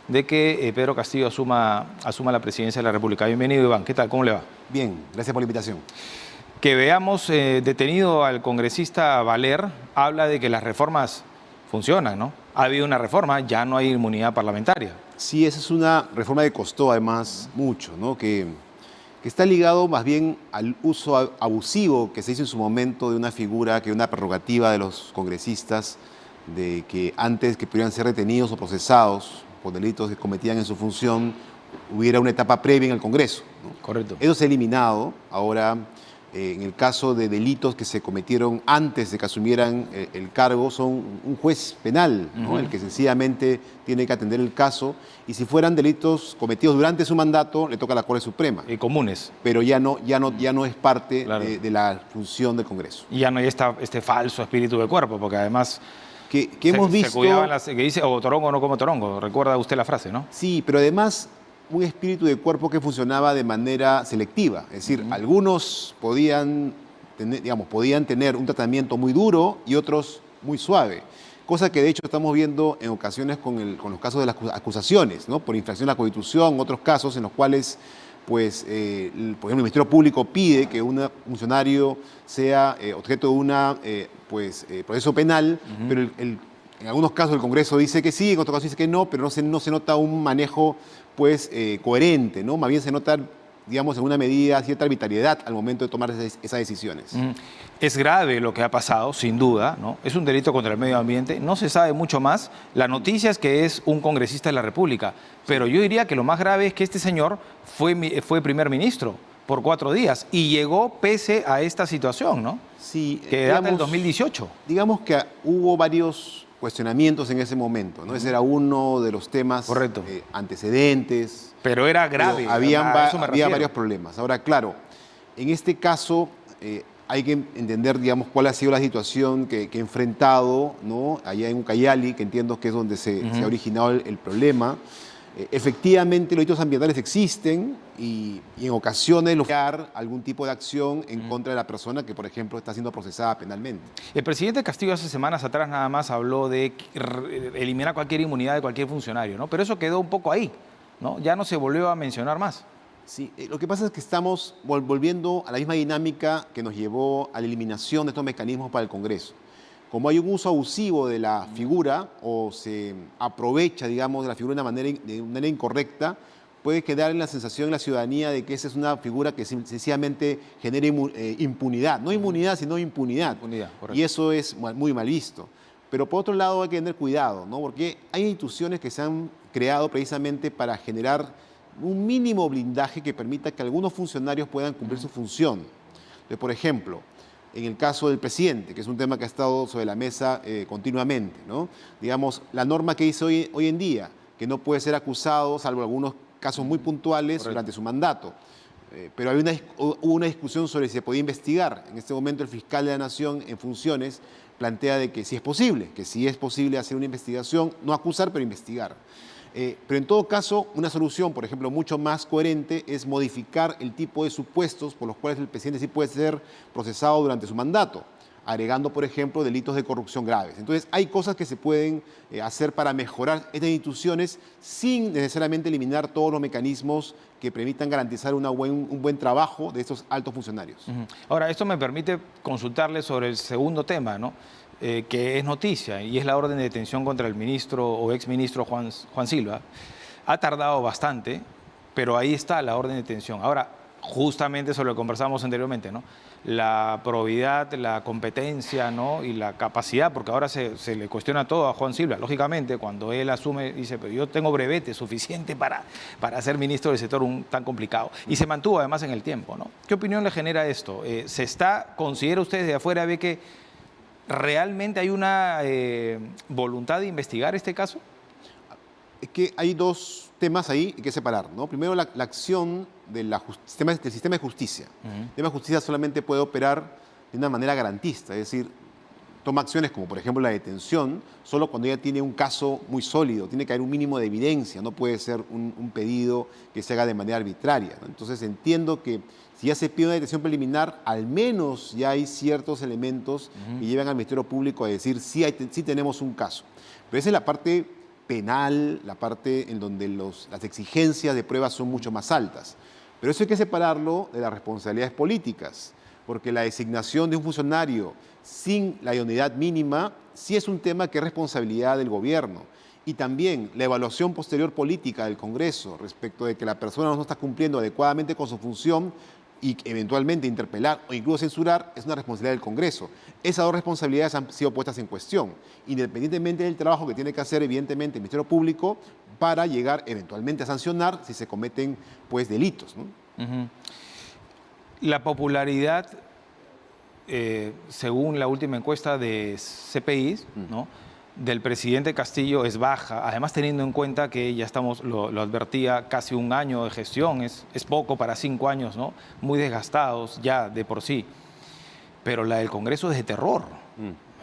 De que Pedro Castillo asuma la presidencia de la República. Bienvenido, Iván. ¿Qué tal? ¿Cómo le va? Bien, gracias por la invitación. Que veamos detenido al congresista Valer habla de que las reformas funcionan, ¿no? Ha habido una reforma, ya no hay inmunidad parlamentaria. Sí, esa es una reforma que costó además mucho, ¿no? Que está ligado más bien al uso abusivo que se hizo en su momento de una figura, que una prerrogativa de los congresistas, de que antes que pudieran ser detenidos o procesados por delitos que cometían en su función, hubiera una etapa previa en el Congreso, ¿no? Correcto. Eso se ha eliminado. Ahora, en el caso de delitos que se cometieron antes de que asumieran el cargo, son un juez penal, ¿no? El que sencillamente tiene que atender el caso, y si fueran delitos cometidos durante su mandato, le toca a la Corte Suprema. Comunes. Pero ya no es parte Claro. de la función del Congreso. Y ya no hay este falso espíritu de cuerpo, porque además Que hemos visto... se cuidaban que dice, o torongo no como torongo, recuerda usted la frase, ¿no? Sí, pero además un espíritu de cuerpo que funcionaba de manera selectiva. Es decir, algunos podían tener un tratamiento muy duro y otros muy suave. Cosa que de hecho estamos viendo en ocasiones con los casos de las acusaciones, ¿no? Por infracción de la Constitución, otros casos en los cuales, pues, por ejemplo, el Ministerio Público pide que un funcionario sea objeto de un proceso penal, pero en algunos casos el Congreso dice que sí, en otros casos dice que no, pero no se nota un manejo coherente, ¿no? Más bien se nota, digamos, en una medida cierta arbitrariedad al momento de tomar esas decisiones. Es grave lo que ha pasado, sin duda, ¿no? Es un delito contra el medio ambiente, no se sabe mucho más. La noticia es que es un congresista de la República, pero yo diría que lo más grave es que este señor fue primer ministro por 4 días y llegó pese a esta situación, ¿no? Sí, que data del 2018. Digamos que hubo varios cuestionamientos en ese momento, ¿no? Ese era uno de los temas. Correcto. Antecedentes. Pero era grave. Había varios problemas. Ahora, claro, en este caso hay que entender, digamos, cuál ha sido la situación que he enfrentado, ¿no? Allá en Ucayali, que entiendo que es donde se ha originado el problema. Efectivamente, los delitos ambientales existen y en ocasiones algún tipo de acción en contra de la persona que, por ejemplo, está siendo procesada penalmente. El presidente Castillo hace semanas atrás nada más habló de eliminar cualquier inmunidad de cualquier funcionario, ¿no? Pero eso quedó un poco ahí, ¿no? Ya no se volvió a mencionar más. Sí, lo que pasa es que estamos volviendo a la misma dinámica que nos llevó a la eliminación de estos mecanismos para el Congreso. Como hay un uso abusivo de la figura o se aprovecha, digamos, de la figura de una manera incorrecta, puede quedar en la sensación en la ciudadanía de que esa es una figura que sencillamente genera impunidad. No inmunidad, sino impunidad. Y eso es muy mal visto. Pero por otro lado hay que tener cuidado, ¿no? Porque hay instituciones que se han creado precisamente para generar un mínimo blindaje que permita que algunos funcionarios puedan cumplir su función. Entonces, por ejemplo, en el caso del presidente, que es un tema que ha estado sobre la mesa continuamente, ¿no? Digamos, la norma que dice hoy en día, que no puede ser acusado, salvo algunos casos muy puntuales, durante su mandato. Pero hubo una discusión sobre si se podía investigar. En este momento el fiscal de la Nación en funciones plantea de que sí es posible hacer una investigación, no acusar, pero investigar. Pero en todo caso, una solución, por ejemplo, mucho más coherente es modificar el tipo de supuestos por los cuales el presidente sí puede ser procesado durante su mandato, agregando, por ejemplo, delitos de corrupción graves. Entonces, hay cosas que se pueden hacer para mejorar estas instituciones sin necesariamente eliminar todos los mecanismos que permitan garantizar un buen trabajo de estos altos funcionarios. Ahora, esto me permite consultarle sobre el segundo tema, ¿no? Que es noticia, y es la orden de detención contra el ministro o exministro Juan Silva. Ha tardado bastante, pero ahí está la orden de detención. Ahora, justamente sobre lo que conversamos anteriormente, ¿no? La probidad, la competencia, ¿no? Y la capacidad, porque ahora se le cuestiona todo a Juan Silva. Lógicamente, cuando él asume, dice, pero yo tengo brevete suficiente para ser ministro del sector tan complicado. Y se mantuvo además en el tiempo, ¿no? ¿Qué opinión le genera esto? ¿Considera usted desde afuera, ve que realmente hay una voluntad de investigar este caso? Es que hay dos temas ahí que hay que separar, ¿no? Primero, la acción del sistema de justicia. El sistema de justicia solamente puede operar de una manera garantista, es decir, toma acciones como, por ejemplo, la detención, solo cuando ya tiene un caso muy sólido, tiene que haber un mínimo de evidencia, no puede ser un pedido que se haga de manera arbitraria, ¿no? Entonces, entiendo que si ya se pide una detención preliminar, al menos ya hay ciertos elementos que llevan al Ministerio Público a decir sí tenemos un caso. Pero esa es la parte penal, la parte en donde las exigencias de pruebas son mucho más altas. Pero eso hay que separarlo de las responsabilidades políticas, porque la designación de un funcionario sin la idoneidad mínima sí es un tema que es responsabilidad del gobierno. Y también la evaluación posterior política del Congreso respecto de que la persona no está cumpliendo adecuadamente con su función y eventualmente interpelar o incluso censurar es una responsabilidad del Congreso. Esas dos responsabilidades han sido puestas en cuestión, independientemente del trabajo que tiene que hacer evidentemente el Ministerio Público para llegar eventualmente a sancionar si se cometen pues delitos, ¿no? La popularidad, según la última encuesta de CPI, ¿no?, del presidente Castillo es baja, además teniendo en cuenta que ya estamos, lo advertía, casi un año de gestión, es poco para 5 años, ¿no?, muy desgastados ya de por sí, pero la del Congreso es de terror,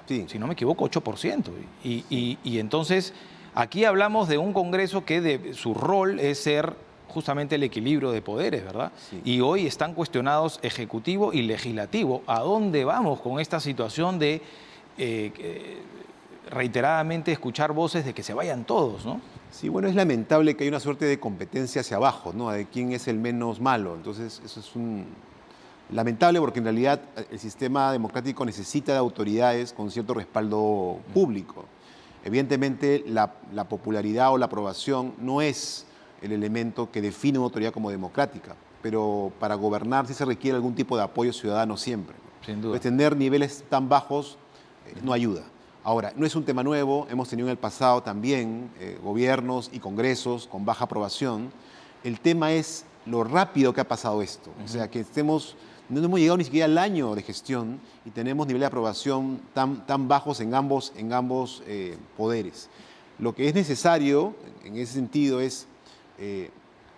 Sí. si no me equivoco, 8%. Y entonces aquí hablamos de un Congreso que su rol es ser justamente el equilibrio de poderes, ¿verdad? Sí. Y hoy están cuestionados ejecutivo y legislativo. ¿A dónde vamos con esta situación de reiteradamente escuchar voces de que se vayan todos, ¿no? Sí, bueno, es lamentable que haya una suerte de competencia hacia abajo, ¿no? De quién es el menos malo. Entonces, eso es lamentable porque en realidad el sistema democrático necesita de autoridades con cierto respaldo público. Evidentemente, la popularidad o la aprobación no es el elemento que define una autoridad como democrática, pero para gobernar sí se requiere algún tipo de apoyo ciudadano siempre, ¿no? Sin duda. Pues tener niveles tan bajos no ayuda. Ahora, no es un tema nuevo, hemos tenido en el pasado también gobiernos y congresos con baja aprobación. El tema es lo rápido que ha pasado esto. O sea, que no hemos llegado ni siquiera al año de gestión y tenemos niveles de aprobación tan bajos en ambos poderes. Lo que es necesario en ese sentido es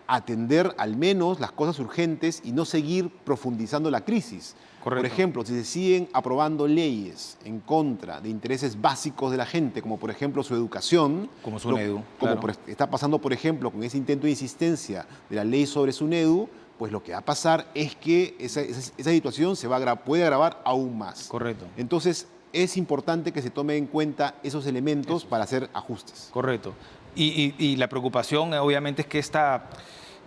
atender al menos las cosas urgentes y no seguir profundizando la crisis. Correcto. Por ejemplo, si se siguen aprobando leyes en contra de intereses básicos de la gente, como por ejemplo su educación, Como SUNEDU, como claro. está pasando por ejemplo con ese intento de insistencia de la ley sobre SUNEDU, pues lo que va a pasar es que esa situación puede agravar aún más. Correcto. Entonces, es importante que se tome en cuenta esos elementos para hacer ajustes. Correcto. Y la preocupación obviamente es que esta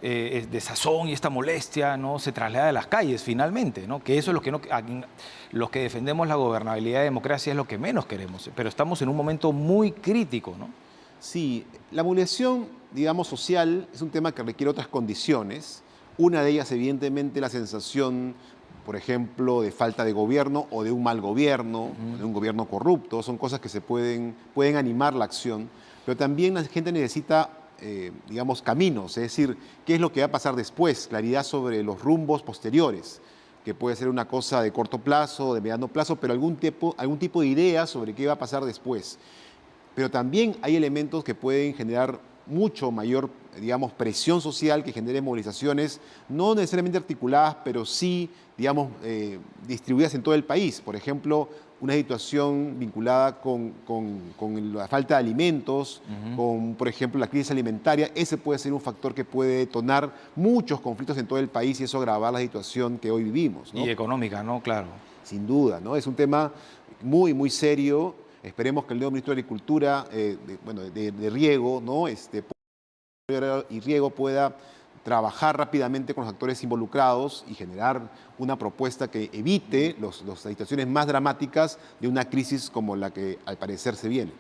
desazón y esta molestia, ¿no?, se traslada a las calles finalmente, ¿no? Que eso es lo que los que defendemos la gobernabilidad de democracia es lo que menos queremos, pero estamos en un momento muy crítico, ¿no? Sí, la movilización, digamos, social es un tema que requiere otras condiciones. Una de ellas, evidentemente, la sensación, por ejemplo, de falta de gobierno o de un mal gobierno, de un gobierno corrupto. Son cosas que pueden animar la acción, pero también la gente necesita, digamos, caminos, es decir, qué es lo que va a pasar después, claridad sobre los rumbos posteriores, que puede ser una cosa de corto plazo, de mediano plazo, pero algún tipo de idea sobre qué va a pasar después. Pero también hay elementos que pueden generar mucho mayor, digamos, presión social, que genere movilizaciones, no necesariamente articuladas, pero sí, digamos, distribuidas en todo el país. Por ejemplo, una situación vinculada con la falta de alimentos, con, por ejemplo, la crisis alimentaria. Ese puede ser un factor que puede detonar muchos conflictos en todo el país y eso agravar la situación que hoy vivimos, ¿no? Y económica, ¿no? Claro. Sin duda, ¿no? Es un tema muy, muy serio. Esperemos que el nuevo ministro de Agricultura, de Riego, ¿no?, y Riego pueda trabajar rápidamente con los actores involucrados y generar una propuesta que evite las situaciones más dramáticas de una crisis como la que al parecer se viene.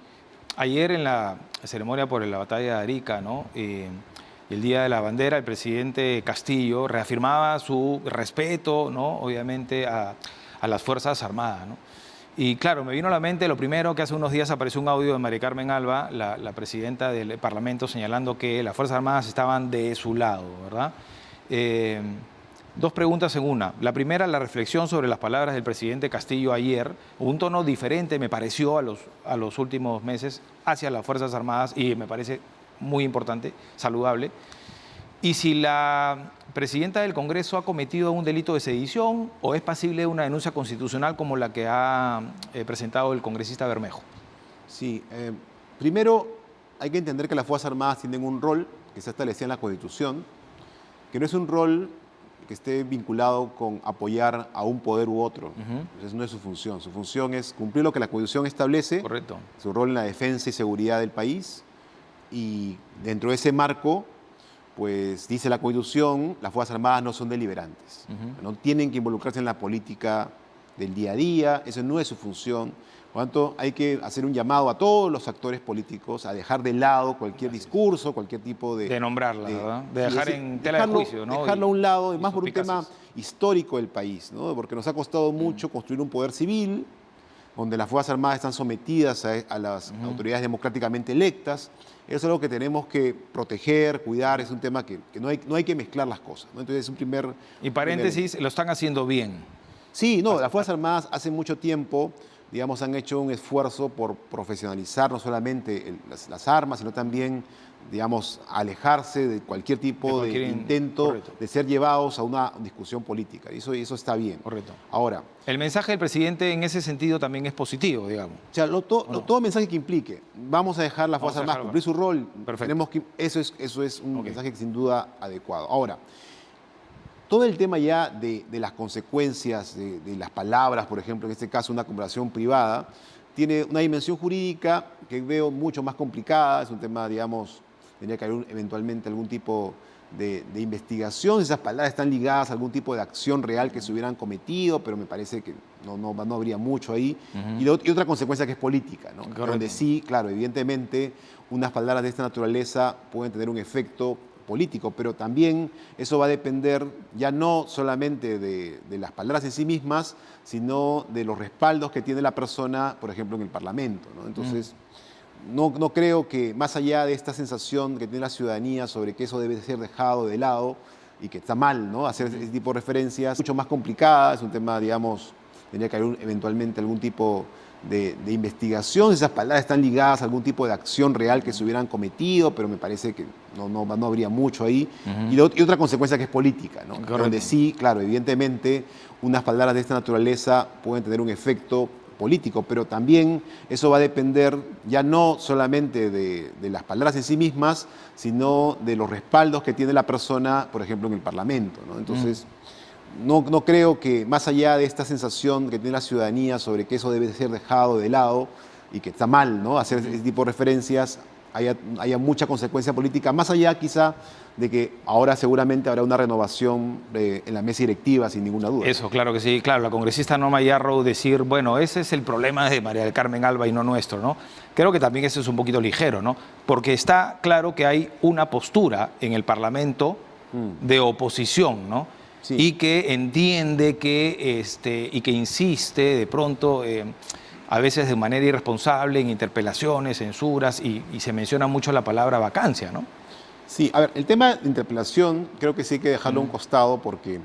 Ayer en la ceremonia por la batalla de Arica, ¿no?, el Día de la Bandera, el presidente Castillo reafirmaba su respeto, ¿no?, obviamente a las Fuerzas Armadas, ¿no? Y claro, me vino a la mente lo primero que hace unos días apareció un audio de María Carmen Alba, la presidenta del Parlamento, señalando que las Fuerzas Armadas estaban de su lado, ¿verdad? Dos preguntas en una. La primera, la reflexión sobre las palabras del presidente Castillo ayer, un tono diferente me pareció a los últimos meses hacia las Fuerzas Armadas y me parece muy importante, saludable. Y si la presidenta del Congreso ha cometido un delito de sedición o es pasible de una denuncia constitucional como la que ha presentado el congresista Bermejo. Sí, primero hay que entender que las Fuerzas Armadas tienen un rol que se establecía en la Constitución, que no es un rol que esté vinculado con apoyar a un poder u otro. Entonces no es su función. Su función es cumplir lo que la Constitución establece. Correcto. Su rol en la defensa y seguridad del país, y dentro de ese marco, pues dice la Constitución, las Fuerzas Armadas no son deliberantes. No tienen que involucrarse en la política del día a día, eso no es su función. Por lo tanto, hay que hacer un llamado a todos los actores políticos a dejar de lado cualquier discurso, cualquier tipo de... De nombrarla, ¿verdad? De dejar en tela de juicio, ¿no? Dejarlo a un lado, más por un suspicacias. tema histórico del país, ¿no? Porque nos ha costado mucho construir un poder civil, donde las Fuerzas Armadas están sometidas a las autoridades democráticamente electas. Eso es algo que tenemos que proteger, cuidar, es un tema que no hay que mezclar las cosas, ¿no? Entonces es un primer... Y paréntesis, lo están haciendo bien. Sí, no, las Fuerzas Armadas hace mucho tiempo, digamos, han hecho un esfuerzo por profesionalizar no solamente las armas, sino también, digamos, alejarse de cualquier tipo de intento correcto. de ser llevados a una discusión política. Y eso está bien. Correcto. Ahora, El mensaje del presidente en ese sentido también es positivo, digamos. o sea, todo mensaje que implique, vamos a dejar las Vamos a Fuerzas Armadas dejarlo. cumplir su rol, Perfecto. eso es un Ok. mensaje que sin duda adecuado. Ahora, todo el tema ya de las consecuencias de las palabras, por ejemplo, en este caso una conversación privada, tiene una dimensión jurídica que veo mucho más complicada, es un tema, digamos, tendría que haber eventualmente algún tipo de investigación, esas palabras están ligadas a algún tipo de acción real que se hubieran cometido, pero me parece que no habría mucho ahí. Y otra consecuencia que es política, ¿no? Correcto. Donde sí, claro, evidentemente, unas palabras de esta naturaleza pueden tener un efecto político, pero también eso va a depender ya no solamente de las palabras en sí mismas, sino de los respaldos que tiene la persona, por ejemplo, en el Parlamento, ¿no? Entonces, no creo que más allá de esta sensación que tiene la ciudadanía sobre que eso debe ser dejado de lado y que está mal, ¿no?, hacer ese tipo de referencias, mucho más complicada, es un tema, digamos, tendría que haber eventualmente algún tipo de investigación, esas palabras están ligadas a algún tipo de acción real que se hubieran cometido, pero me parece que no habría mucho ahí. Y otra consecuencia que es política, ¿no? Correcto. Donde sí, claro, evidentemente, unas palabras de esta naturaleza pueden tener un efecto político, pero también eso va a depender ya no solamente de las palabras en sí mismas, sino de los respaldos que tiene la persona, por ejemplo, en el Parlamento, ¿no? Entonces, no creo que más allá de esta sensación que tiene la ciudadanía sobre que eso debe ser dejado de lado y que está mal, ¿no?, hacer ese tipo de referencias, haya mucha consecuencia política, más allá quizá de que ahora seguramente habrá una renovación en la mesa directiva, sin ninguna duda. Eso, claro que sí. Claro, la congresista Norma Yarrow decir, bueno, ese es el problema de María del Carmen Alba y no nuestro, ¿no? Creo que también eso es un poquito ligero, ¿no? Porque está claro que hay una postura en el Parlamento de oposición, ¿no? Sí. Y que entiende que, y que insiste de pronto, a veces de manera irresponsable, en interpelaciones, censuras, y se menciona mucho la palabra vacancia, ¿no? Sí, a ver, el tema de interpelación creo que sí hay que dejarlo a un costado porque,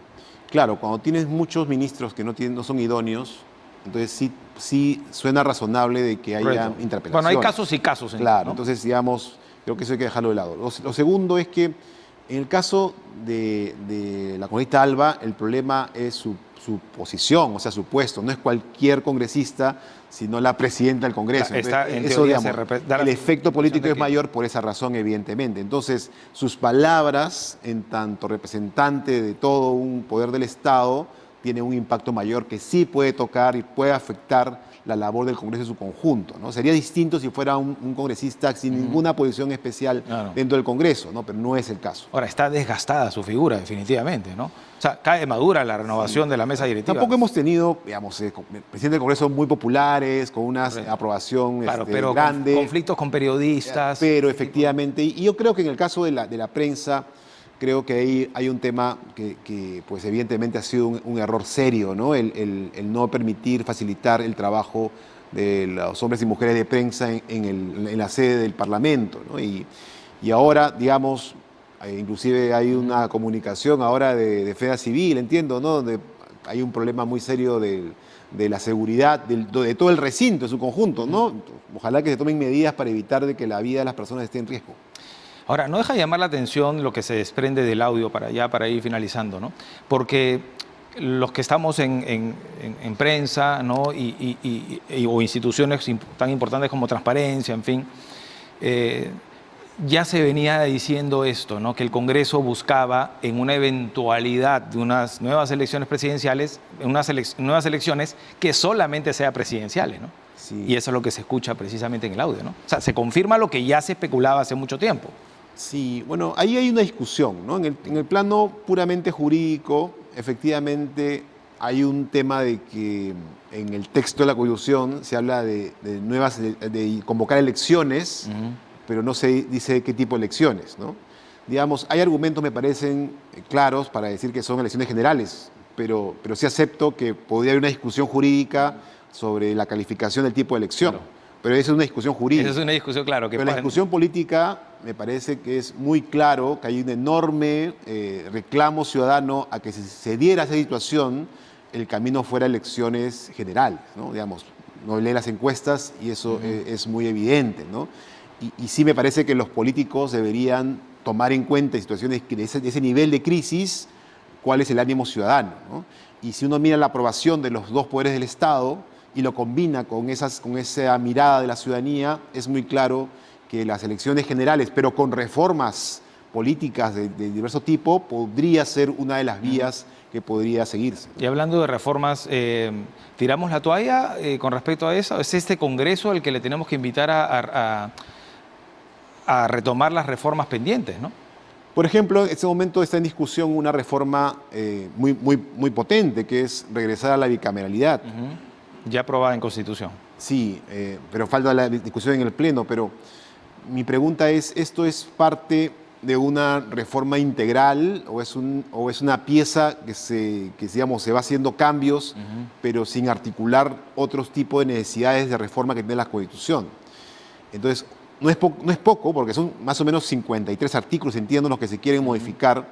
claro, cuando tienes muchos ministros que no son idóneos, entonces sí suena razonable de que haya Correcto. interpelación. Bueno, hay casos y casos. Claro, ¿no? entonces, digamos, creo que eso hay que dejarlo de lado. Lo segundo es que en el caso de la congresista Alba, el problema es su posición, o sea, su puesto. No es cualquier congresista, sino la presidenta del Congreso. Está, en eso, teoría, digamos, da la el efecto político de es que- mayor por esa razón, evidentemente. Entonces, sus palabras, en tanto representante de todo un poder del Estado, tienen un impacto mayor que sí puede tocar y puede afectar la labor del Congreso en su conjunto, ¿no? Sería distinto si fuera un congresista sin ninguna posición especial Claro. dentro del Congreso, ¿no? Pero no es el caso. Ahora, está desgastada su figura, definitivamente, ¿no? O sea, cae madura la renovación de la mesa directiva. Tampoco hemos tenido, digamos, presidentes del Congreso muy populares, con una Correcto. aprobación Claro, pero grande. conflictos con periodistas. Pero efectivamente, y yo creo que en el caso de la prensa, creo que ahí hay un tema que pues evidentemente ha sido un error serio, ¿no? El no permitir, facilitar el trabajo de los hombres y mujeres de prensa en la sede del Parlamento, ¿no? Y ahora, digamos, inclusive hay una comunicación ahora de Feda Civil, entiendo, ¿no?, donde hay un problema muy serio de la seguridad de todo el recinto en su conjunto, ¿no? Ojalá que se tomen medidas para evitar de que la vida de las personas esté en riesgo. Ahora, no deja de llamar la atención lo que se desprende del audio para ir finalizando, ¿no? Porque los que estamos en prensa, ¿no?, o instituciones tan importantes como Transparencia, en fin, ya se venía diciendo esto, ¿no?, que el Congreso buscaba, en una eventualidad de unas nuevas elecciones presidenciales, nuevas elecciones que solamente sean presidenciales, ¿no? Sí. Y eso es lo que se escucha precisamente en el audio, ¿no? O sea, se confirma lo que ya se especulaba hace mucho tiempo. Sí, bueno, ahí hay una discusión, ¿no? En el plano puramente jurídico, efectivamente hay un tema de que en el texto de la Constitución se habla de convocar elecciones, pero no se dice qué tipo de elecciones, ¿no? Digamos, hay argumentos, me parecen claros para decir que son elecciones generales, pero sí acepto que podría haber una discusión jurídica sobre la calificación del tipo de elección. Claro. Pero esa es una discusión jurídica. Esa es una discusión, claro. Pero la discusión política me parece que es muy claro que hay un enorme reclamo ciudadano a que si se diera esa situación, el camino fuera elecciones generales, ¿no? Digamos, no lee las encuestas y eso es muy evidente, ¿no? Y sí me parece que los políticos deberían tomar en cuenta en situaciones de ese nivel de crisis, cuál es el ánimo ciudadano, ¿no? Y si uno mira la aprobación de los dos poderes del Estado y lo combina con esa mirada de la ciudadanía, es muy claro que las elecciones generales, pero con reformas políticas de diverso tipo, podría ser una de las vías que podría seguirse. Y hablando de reformas, ¿tiramos la toalla con respecto a eso? ¿Es este Congreso el que le tenemos que invitar a retomar las reformas pendientes, ¿no? Por ejemplo, en este momento está en discusión una reforma muy potente, que es regresar a la bicameralidad. Ya aprobada en Constitución. Sí, pero falta la discusión en el Pleno. Pero mi pregunta es, ¿esto es parte de una reforma integral o es una pieza digamos, se va haciendo cambios, pero sin articular otros tipos de necesidades de reforma que tiene la Constitución? Entonces, no es poco, porque son más o menos 53 artículos, entiendo, los que se quieren modificar.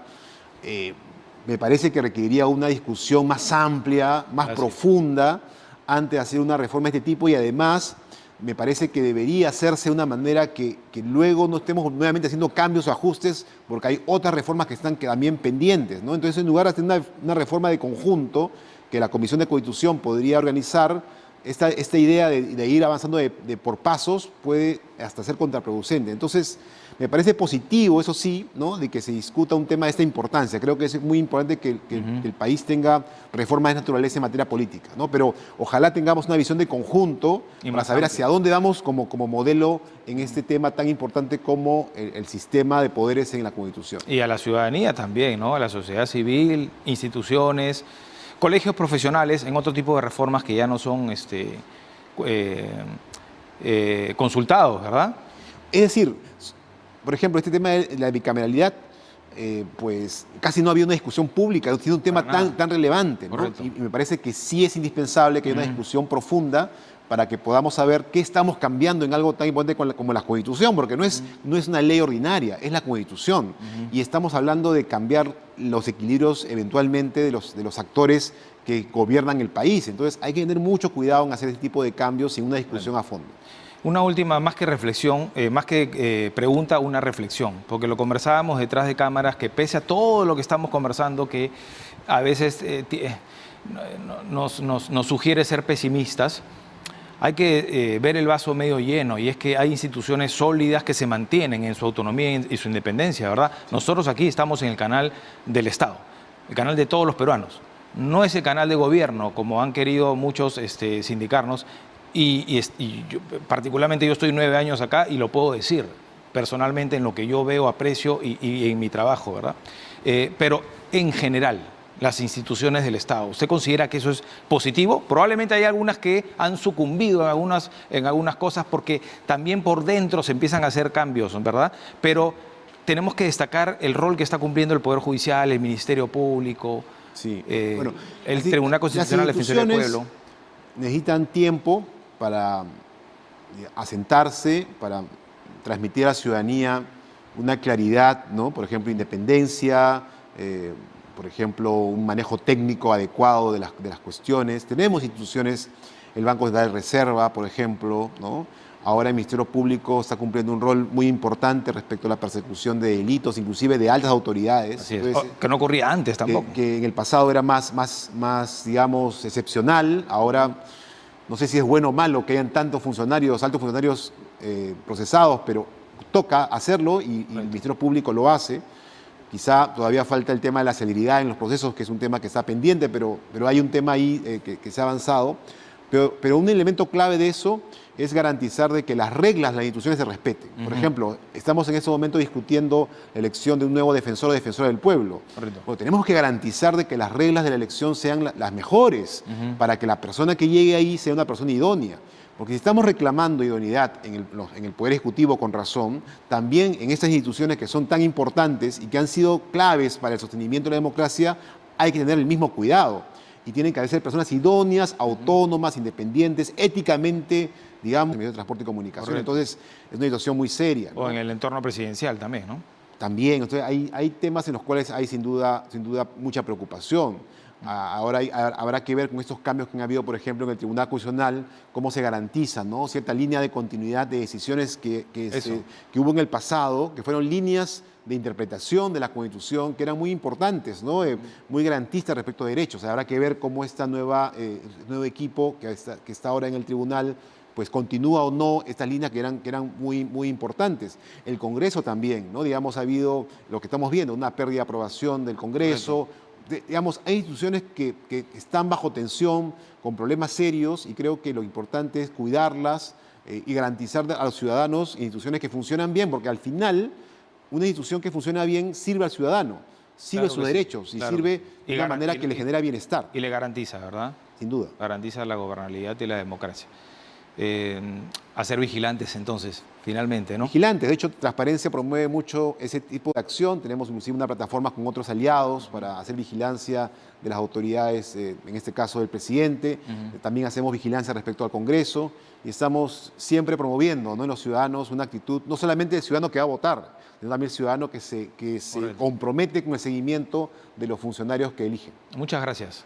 Me parece que requeriría una discusión más amplia, más profunda, antes de hacer una reforma de este tipo, y además me parece que debería hacerse de una manera que luego no estemos nuevamente haciendo cambios o ajustes, porque hay otras reformas que están también pendientes, ¿no? Entonces, en lugar de hacer una reforma de conjunto que la Comisión de Constitución podría organizar, esta idea de ir avanzando por pasos puede hasta ser contraproducente. Entonces, me parece positivo, eso sí, ¿no?, de que se discuta un tema de esta importancia. Creo que es muy importante que el país tenga reformas de naturaleza en materia política, ¿no? Pero ojalá tengamos una visión de conjunto para saber hacia dónde vamos como modelo en este tema tan importante como el sistema de poderes en la Constitución. Y a la ciudadanía también, ¿no? A la sociedad civil, instituciones, colegios profesionales, en otro tipo de reformas que ya no son consultados, ¿verdad? Es decir, por ejemplo, este tema de la bicameralidad, pues casi no había una discusión pública, siendo un tema tan relevante, ¿no? Y me parece que sí es indispensable que haya una discusión profunda para que podamos saber qué estamos cambiando en algo tan importante como la Constitución, porque no es una ley ordinaria, es la Constitución. Y estamos hablando de cambiar los equilibrios eventualmente de los actores que gobiernan el país. Entonces hay que tener mucho cuidado en hacer este tipo de cambios sin una discusión a fondo. Una última, más que reflexión, más que pregunta, una reflexión, porque lo conversábamos detrás de cámaras, que pese a todo lo que estamos conversando, que a veces nos sugiere ser pesimistas, hay que ver el vaso medio lleno, y es que hay instituciones sólidas que se mantienen en su autonomía y su independencia, ¿verdad? Nosotros aquí estamos en el canal del Estado, el canal de todos los peruanos. No es el canal de gobierno, como han querido muchos sindicarnos, y particularmente yo estoy 9 años acá y lo puedo decir personalmente en lo que yo veo, aprecio y en mi trabajo, ¿verdad? Pero en general, las instituciones del Estado, ¿usted considera que eso es positivo? Probablemente hay algunas que han sucumbido en algunas cosas porque también por dentro se empiezan a hacer cambios, ¿verdad? Pero tenemos que destacar el rol que está cumpliendo el Poder Judicial, el Ministerio Público, sí. El Tribunal Constitucional, la Defensoría del Pueblo. Necesitan tiempo para asentarse, para transmitir a la ciudadanía una claridad, ¿no? Por ejemplo, independencia, por ejemplo, un manejo técnico adecuado de las cuestiones. Tenemos instituciones, el Banco Central de Reserva, por ejemplo, ¿no? Ahora el Ministerio Público está cumpliendo un rol muy importante respecto a la persecución de delitos, inclusive de altas autoridades. Así es. Que no ocurría antes tampoco. Que en el pasado era más, digamos, excepcional. Ahora, no sé si es bueno o malo que hayan tantos funcionarios, altos funcionarios procesados, pero toca hacerlo y el Ministerio Público lo hace. Quizá todavía falta el tema de la celeridad en los procesos, que es un tema que está pendiente, pero hay un tema ahí que se ha avanzado. Pero un elemento clave de eso es garantizar de que las reglas de las instituciones se respeten. Por ejemplo, estamos en este momento discutiendo la elección de un nuevo defensor o defensora del pueblo. Correcto. Bueno, tenemos que garantizar de que las reglas de la elección sean las mejores para que la persona que llegue ahí sea una persona idónea. Porque si estamos reclamando idoneidad en el Poder Ejecutivo con razón, también en estas instituciones que son tan importantes y que han sido claves para el sostenimiento de la democracia, hay que tener el mismo cuidado. Y tienen que ser personas idóneas, autónomas, independientes, éticamente, digamos, en medio de transporte y comunicación. Correcto. Entonces, es una situación muy seria, ¿no? O en el entorno presidencial también, ¿no? También, entonces hay temas en los cuales hay sin duda mucha preocupación. Ahora habrá que ver con estos cambios que han habido, por ejemplo, en el Tribunal Constitucional, cómo se garantiza, ¿no?, cierta línea de continuidad de decisiones que hubo en el pasado, que fueron líneas de interpretación de la Constitución que eran muy importantes, ¿no?, muy garantistas respecto a derechos. Habrá que ver cómo este nuevo equipo que está ahora en el tribunal pues continúa o no estas líneas que eran muy importantes. El Congreso también, ¿no? Digamos, ha habido lo que estamos viendo, una pérdida de aprobación del Congreso. Digamos, hay instituciones que están bajo tensión, con problemas serios, y creo que lo importante es cuidarlas y garantizar a los ciudadanos instituciones que funcionan bien, porque al final una institución que funciona bien sirve al ciudadano, sirve sus derechos y sirve de una manera que le genera bienestar. Y le garantiza, ¿verdad? Sin duda. Garantiza la gobernabilidad y la democracia. A ser vigilantes entonces, finalmente, ¿no? Vigilantes. De hecho, Transparencia promueve mucho ese tipo de acción. Tenemos inclusive una plataforma con otros aliados para hacer vigilancia de las autoridades, en este caso del presidente. También hacemos vigilancia respecto al Congreso y estamos siempre promoviendo, ¿no?, en los ciudadanos una actitud, no solamente del ciudadano que va a votar, sino también el ciudadano que se compromete con el seguimiento de los funcionarios que eligen. Muchas gracias.